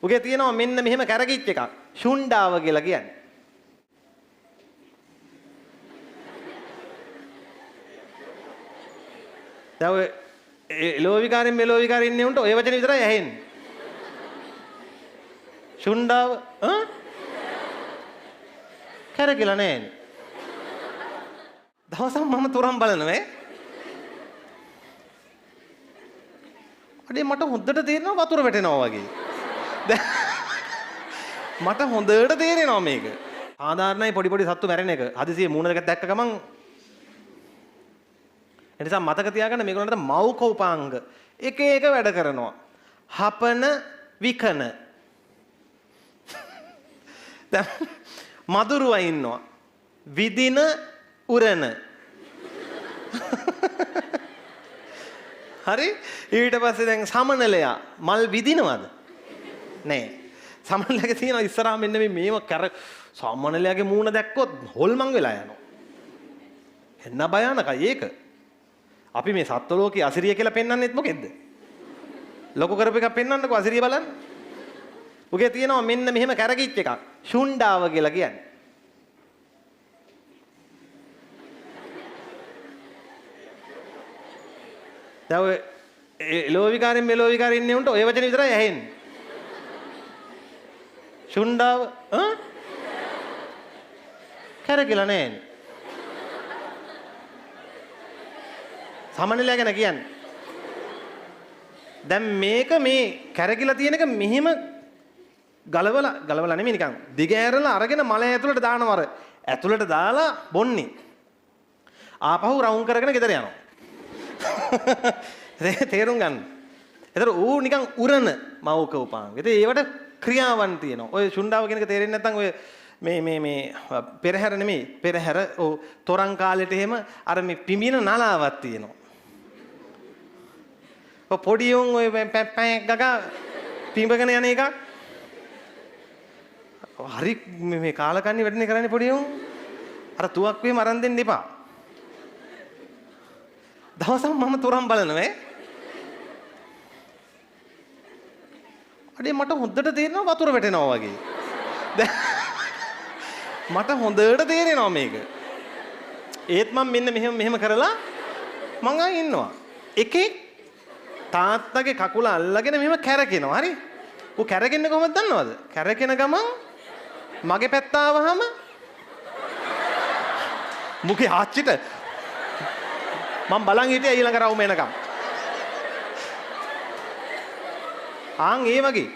උගේ තියෙනවා මෙන්න මෙහෙම කැරකිච්ච එකක්. ෂුණ්ඩාව කියලා කියන්නේ. දැන් ඔය එලෝවිකාරයෙන් මෙලෝවිකාරයෙන් ඉන්නේ උන්ට ඔය වචනේ විතරයි ඇහෙන්නේ. ෂුණ්ඩාව කැරකිලා නෑනේ. දවසක් මම තුරන් බලනවා අඩේ මට හොඳට තේරෙනවා වතුර වැටෙනවා වගේ. මට හොඳට තේරෙනවා මේක. සාධාරණයි පොඩි පොඩි සත්තු මැරෙන එක. හදිසියෙ මූණ දෙක දැක්ක ගමන් එනිසා මතක තියාගන්න මේගොල්ලන්ට මෞකෝපාංග එක එක වැඩ කරනවා. හපන විකන. දැන් මදුරුවා ඉන්නවා. විදින උරන. හරි ඊට පස්සේ දැන් සමනලයා මල් විදිනවද? නෑ. සමනලයාගේ තියෙනවා ඉස්සරහා මෙන්න මේව කර සමනලයාගේ මූණ දැක්කොත් හොල්මන් වෙලා යනවා. එන්න භයානකයි ඒක. අපි මේ සත්ව ලෝකේ අසිරිය කියලා පෙන්වන්නෙත් මොකෙද්ද? ලොකු කරපු එකක් පෙන්වන්නකෝ අසිරිය බලන්න. උගේ තියෙනවා මෙන්න මෙහෙම කැරකිච්ච එකක්. ෂුණ්ඩාව කියලා කියන්නේ. දැන් ඔය එලෝවිකාරයෙන් මෙලෝවිකාරයෙන් ඉන්නේ උන්ට ඔය වචනේ විතරයි ඇහෙන්නේ. ෂුණ්ඩාව කැරකිලා නෑනේ. සමනලයා ගැන කියන්නේ. දැන් මේක මේ කැරකිලා තියෙන එක මෙහෙම ගලවලා නෙමෙයි නිකන් දිග ඇරලා අරගෙන මල ඇතුළට දානවා. අර ඇතුළට දාලා බොන්නේ. ආපහු රවුම් කරගෙන ගෙදර යනවා. තේරුම් ගන්න. ඒතර ඌ නිකන් උරන මෞක උපාංග. ඉතින් ඒවට ක්‍රියාවන් තියෙනවා. ඔය ෂුණ්ඩාව කියන එක තේරෙන්නේ නැත්නම් ඔය මේ පෙරහැර නෙමෙයි. පෙරහැර ඔව් තොරන් කාලෙට එහෙම අර මේ පිඹින නලාවක් තියෙනවා. ඔය පොඩි උන් ඔය පැප්පැක් ගගා පිඹගෙන යන එක. හරි මේ කාලකන්ණි වැඩනේ කරන්නේ පොඩි උන්. අර තුවක් වීම අරන් දෙන්න එපා. දවසක් මම තුරන් බලනවා අඩේ මට හොඳට තේරෙනවා වතුර වැටෙනවා වගේ. මට හොඳට තේරෙනවා මේක. ඒත් මම මෙන්න මෙහෙම කරලා මං ආයෙ ඉන්නවා. එකේ තාත්තගේ කකුල අල්ලගෙන මෙහෙම කැරකෙනවා. හරි? ඌ කැරකෙන්නේ කොහොමද දන්නවද? කැරකෙන ගමන් මගේ පැත්ත ආවහම මුගේ ආච්චිට මම බලන් හිටියා ඊළඟ රවුම එනකම්. ආන් ඒ වගේ